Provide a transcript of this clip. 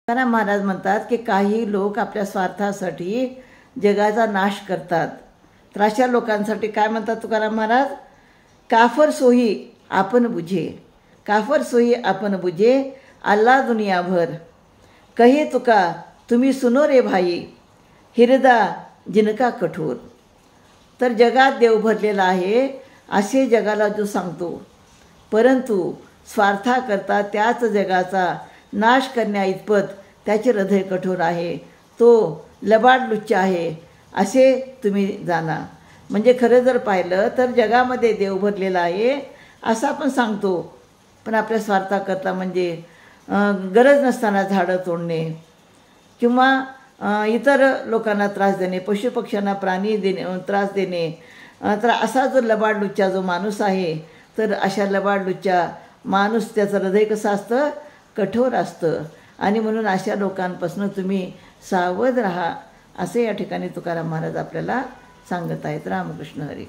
तुकाराम महाराज म्हणतात की काही लोक आपल्या स्वार्थासाठी जगाचा नाश करतात. तर अशा लोकांसाठी काय म्हणतात तुकाराम महाराज? काफर सोही आपण बुझे, काफर सोही आपण बुझे, अल्ला दुनियाभर कहे तुका तुम्ही सुनो रे भाई, हिरदा जिनका कठोर. तर जगात देव भरलेला आहे असे जगाला जो सांगतो, परंतु स्वार्थाकरता त्याच जगाचा नाश करण्या इतपत त्याचे हृदय कठोर आहे, तो लबाड लुच्चा आहे असे तुम्ही जाणा. म्हणजे खरं जर पाहिलं तर जगामध्ये देव भरलेला आहे असं आपण सांगतो, पण आपल्या स्वार्थाकरता म्हणजे गरज नसताना झाडं तोडणे किंवा इतर लोकांना त्रास देणे, पशुपक्ष्यांना प्राणी देणे त्रास देणे, तर असा जो लबाड लुच्चा जो माणूस आहे, तर अशा लबाड लुच्चा माणूस त्याचं हृदय कसं असतं? कठोर असतं. आणि म्हणून अशा लोकांपासून तुम्ही सावध राहा असे या ठिकाणी तुकाराम महाराज आपल्याला सांगत आहेत. रामकृष्ण हरी.